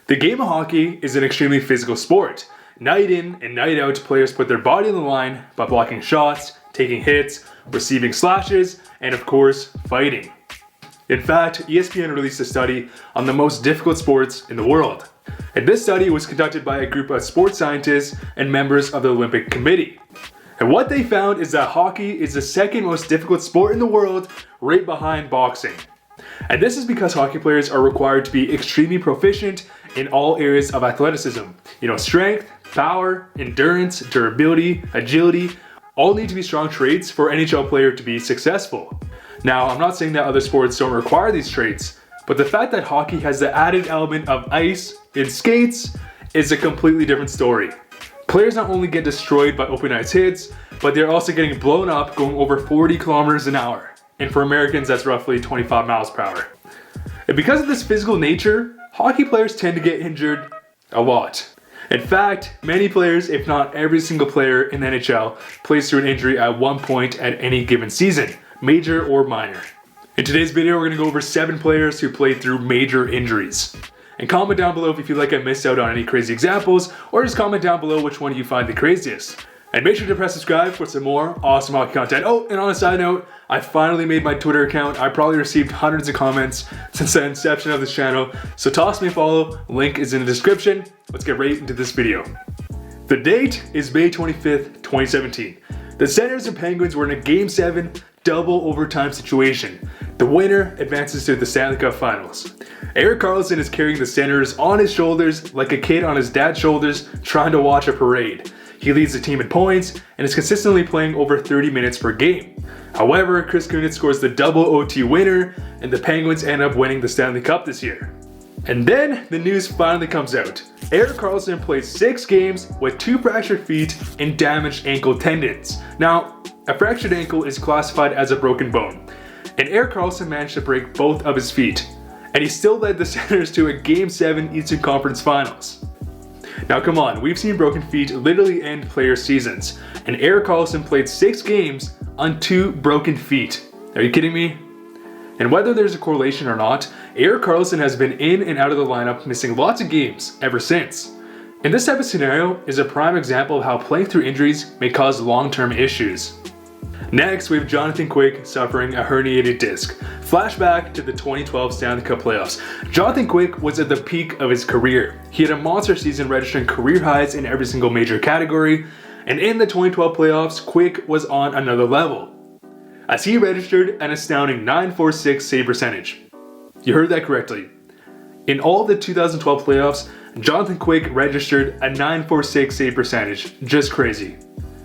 The game of hockey is an extremely physical sport. Night in and night out, players put their body on the line by blocking shots, taking hits, receiving slashes, and of course, fighting. In fact, ESPN released a study on the most difficult sports in the world. And this study was conducted by a group of sports scientists and members of the Olympic Committee. And what they found is that hockey is the second most difficult sport in the world, right behind boxing. And this is because hockey players are required to be extremely proficient in all areas of athleticism. Strength, power, endurance, durability, agility, all need to be strong traits for an NHL player to be successful. Now, I'm not saying that other sports don't require these traits, but the fact that hockey has the added element of ice and skates is a completely different story. Players not only get destroyed by open ice hits, but they're also getting blown up going over 40 kilometers an hour. And for Americans, that's roughly 25 miles per hour. And because of this physical nature, hockey players tend to get injured a lot. In fact, many players, if not every single player in the NHL, plays through an injury at one point at any given season, major or minor. In today's video, we're going to go over 7 players who played through major injuries. And comment down below if you feel like I missed out on any crazy examples, or just comment down below which one you find the craziest. And make sure to press subscribe for some more awesome hockey content. Oh, and on a side note, I finally made my Twitter account. I probably received hundreds of comments since the inception of this channel, so toss me a follow, link is in the description. Let's get right into this video. The date is May 25th, 2017. The Senators and Penguins were in a Game 7 double overtime situation. The winner advances to the Stanley Cup Finals. Erik Karlsson is carrying the Senators on his shoulders like a kid on his dad's shoulders trying to watch a parade. He leads the team in points and is consistently playing over 30 minutes per game. However, Chris Kunitz scores the double OT winner and the Penguins end up winning the Stanley Cup this year. And then the news finally comes out. Erik Karlsson played 6 games with 2 fractured feet and damaged ankle tendons. Now, a fractured ankle is classified as a broken bone, and Erik Karlsson managed to break both of his feet, and he still led the Senators to a Game 7 Eastern Conference Finals. Now come on, we've seen broken feet literally end players' seasons, and Erik Karlsson played 6 games on 2 broken feet. Are you kidding me? And whether there's a correlation or not, Erik Karlsson has been in and out of the lineup missing lots of games ever since. And this type of scenario is a prime example of how playing through injuries may cause long-term issues. Next, we have Jonathan Quick suffering a herniated disc. Flashback to the 2012 Stanley Cup playoffs. Jonathan Quick was at the peak of his career. He had a monster season registering career highs in every single major category, and in the 2012 playoffs, Quick was on another level, as he registered an astounding .946 save percentage. You heard that correctly. In all of the 2012 playoffs, Jonathan Quick registered a .946 save percentage. Just crazy.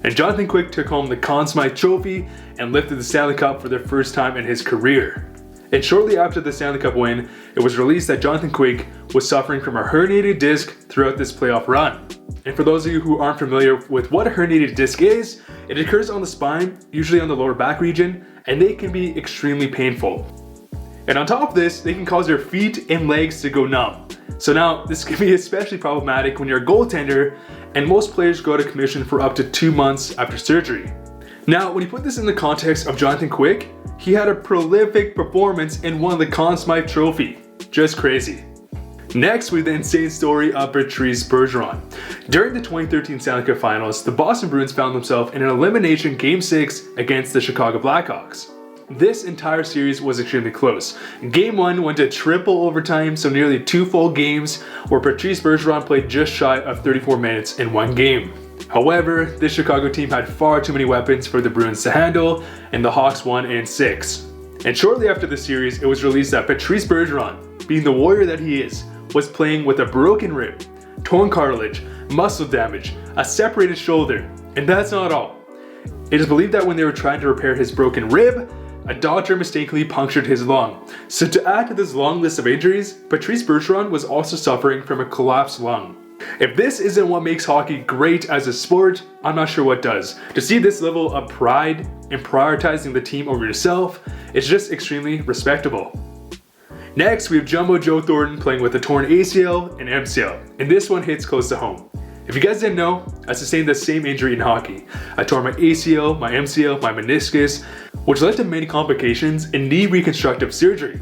And Jonathan Quick took home the Conn Smythe Trophy and lifted the Stanley Cup for the first time in his career. And shortly after the Stanley Cup win, it was released that Jonathan Quick was suffering from a herniated disc throughout this playoff run. And for those of you who aren't familiar with what a herniated disc is, it occurs on the spine, usually on the lower back region, and they can be extremely painful. And on top of this, they can cause your feet and legs to go numb. So now, this can be especially problematic when you're a goaltender, and most players go out of commission for up to 2 months after surgery. Now, when you put this in the context of Jonathan Quick, he had a prolific performance and won the Conn Smythe Trophy. Just crazy. Next, we have the insane story of Patrice Bergeron. During the 2013 Stanley Cup Finals, the Boston Bruins found themselves in an elimination Game 6 against the Chicago Blackhawks. This entire series was extremely close. Game 1 went to triple overtime, so nearly 2 full games, where Patrice Bergeron played just shy of 34 minutes in one game. However, this Chicago team had far too many weapons for the Bruins to handle, and the Hawks won in 6. And shortly after the series, it was released that Patrice Bergeron, being the warrior that he is, was playing with a broken rib, torn cartilage, muscle damage, a separated shoulder, and that's not all. It is believed that when they were trying to repair his broken rib, a doctor mistakenly punctured his lung. So to add to this long list of injuries, Patrice Bergeron was also suffering from a collapsed lung. If this isn't what makes hockey great as a sport, I'm not sure what does. To see this level of pride and prioritizing the team over yourself is just extremely respectable. Next, we have Jumbo Joe Thornton playing with a torn ACL and MCL, and this one hits close to home. If you guys didn't know, I sustained the same injury in hockey. I tore my ACL, my MCL, my meniscus, which led to many complications and knee reconstructive surgery.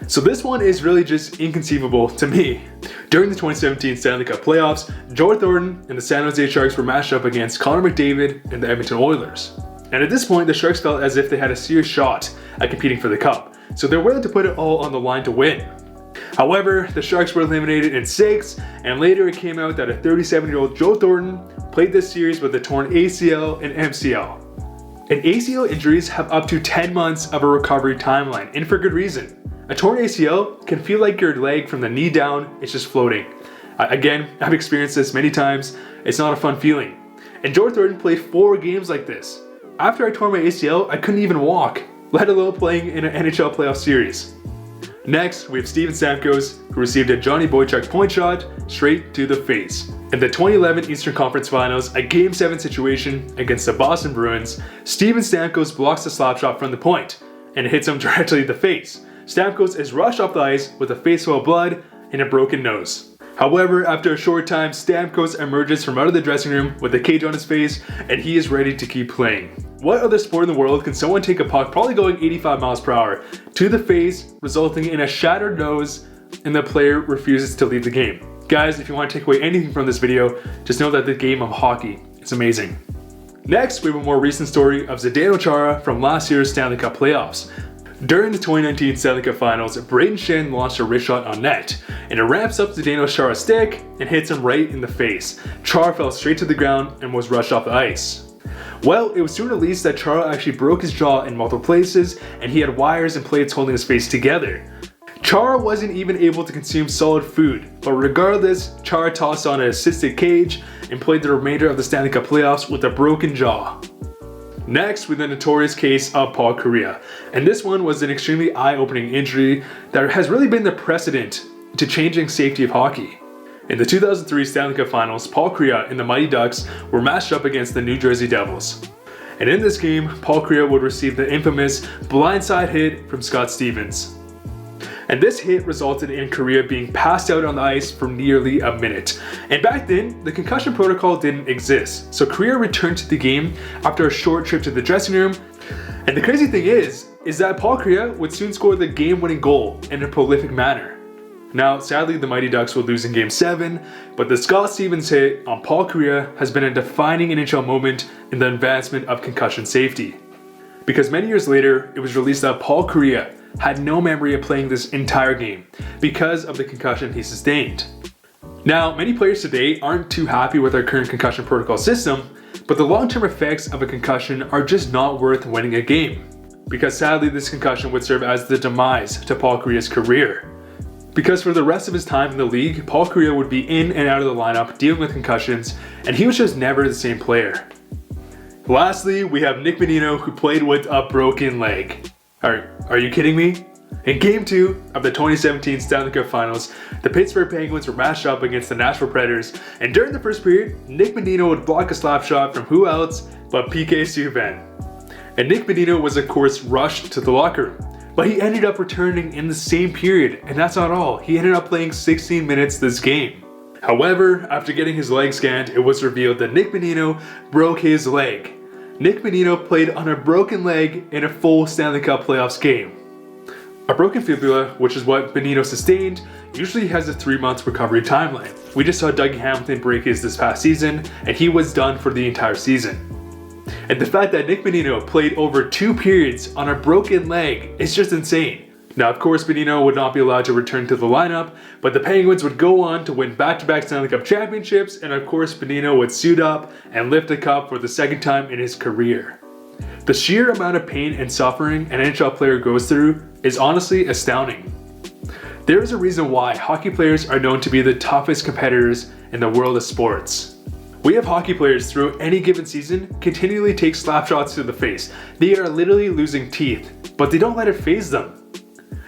So this one is really just inconceivable to me. During the 2017 Stanley Cup playoffs, Joe Thornton and the San Jose Sharks were matched up against Connor McDavid and the Edmonton Oilers. And at this point, the Sharks felt as if they had a serious shot at competing for the cup, so they're willing to put it all on the line to win. However, the Sharks were eliminated in 6, and later it came out that a 37-year-old Joe Thornton played this series with a torn ACL and MCL. And ACL injuries have up to 10 months of a recovery timeline, and for good reason. A torn ACL can feel like your leg from the knee down is just floating. Again, I've experienced this many times. It's not a fun feeling. And Joe Thornton played 4 games like this. After I tore my ACL, I couldn't even walk, let alone playing in an NHL playoff series. Next, we have Steven Stamkos, who received a Johnny Boychuk point shot straight to the face. In the 2011 Eastern Conference Finals, a Game 7 situation against the Boston Bruins, Steven Stamkos blocks the slap shot from the point, and it hits him directly in the face. Stamkos is rushed off the ice with a face full of blood and a broken nose. However, after a short time, Stamkos emerges from out of the dressing room with a cage on his face, and he is ready to keep playing. What other sport in the world can someone take a puck, probably going 85 miles per hour, to the face, resulting in a shattered nose, and the player refuses to leave the game? Guys, if you want to take away anything from this video, just know that the game of hockey is amazing. Next, we have a more recent story of Zdeno Chara from last year's Stanley Cup playoffs. During the 2019 Stanley Cup Finals, Brayden Schenn launched a wrist shot on net, and it ramps up Zdeno Chara's stick and hits him right in the face. Chara fell straight to the ground and was rushed off the ice. Well, it was soon released that Chara actually broke his jaw in multiple places, and he had wires and plates holding his face together. Chara wasn't even able to consume solid food, but regardless, Chara tossed on an assisted cage and played the remainder of the Stanley Cup playoffs with a broken jaw. Next, with the notorious case of Paul Kariya, and this one was an extremely eye-opening injury that has really been the precedent to changing safety of hockey. In the 2003 Stanley Cup Finals, Paul Kariya and the Mighty Ducks were matched up against the New Jersey Devils. And in this game, Paul Kariya would receive the infamous blindside hit from Scott Stevens. And this hit resulted in Kariya being passed out on the ice for nearly a minute. And back then, the concussion protocol didn't exist, so Kariya returned to the game after a short trip to the dressing room. And the crazy thing is that Paul Kariya would soon score the game-winning goal in a prolific manner. Now, sadly, the Mighty Ducks would lose in Game 7, but the Scott Stevens hit on Paul Kariya has been a defining NHL moment in the advancement of concussion safety. Because many years later, it was released that Paul Kariya had no memory of playing this entire game because of the concussion he sustained. Now, many players today aren't too happy with our current concussion protocol system, but the long-term effects of a concussion are just not worth winning a game. Because sadly, this concussion would serve as the demise to Paul Kariya's career. Because for the rest of his time in the league, Paul Kariya would be in and out of the lineup dealing with concussions, and he was just never the same player. Lastly, we have Nick Bonino, who played with a broken leg. Are you kidding me? In Game 2 of the 2017 Stanley Cup Finals, the Pittsburgh Penguins were matched up against the Nashville Predators, and during the first period, Nick Bonino would block a slap shot from who else but PK Subban. And Nick Bonino was of course rushed to the locker room, but he ended up returning in the same period, and that's not all. He ended up playing 16 minutes this game. However, after getting his leg scanned, it was revealed that Nick Bonino broke his leg. Nick Bonino played on a broken leg in a full Stanley Cup playoffs game. A broken fibula, which is what Bonino sustained, usually has a 3-month recovery timeline. We just saw Dougie Hamilton break his this past season, and he was done for the entire season. And the fact that Nick Bonino played over 2 periods on a broken leg is just insane. Now, of course, Bonino would not be allowed to return to the lineup, but the Penguins would go on to win back-to-back Stanley Cup championships, and of course, Bonino would suit up and lift the cup for the second time in his career. The sheer amount of pain and suffering an NHL player goes through is honestly astounding. There is a reason why hockey players are known to be the toughest competitors in the world of sports. We have hockey players throughout any given season continually take slap shots to the face. They are literally losing teeth, but they don't let it faze them.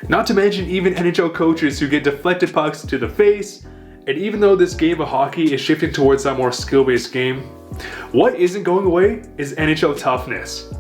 Not to mention even NHL coaches who get deflected pucks to the face, and even though this game of hockey is shifting towards that more skill-based game, what isn't going away is NHL toughness.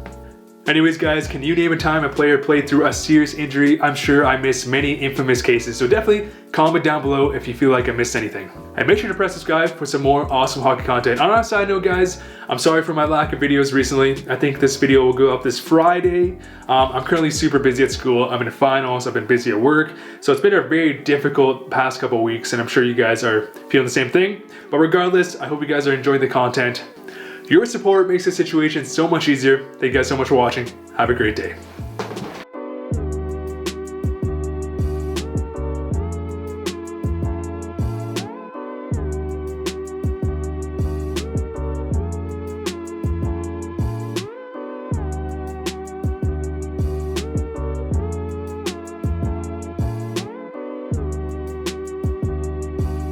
Anyways guys, can you name a time a player played through a serious injury? I'm sure I missed many infamous cases, so definitely comment down below if you feel like I missed anything. And make sure to press subscribe for some more awesome hockey content. On a side note guys, I'm sorry for my lack of videos recently. I think this video will go up this Friday. I'm currently super busy at school. I'm in finals, I've been busy at work. So it's been a very difficult past couple weeks, and I'm sure you guys are feeling the same thing. But regardless, I hope you guys are enjoying the content. Your support makes the situation so much easier. Thank you guys so much for watching. Have a great day.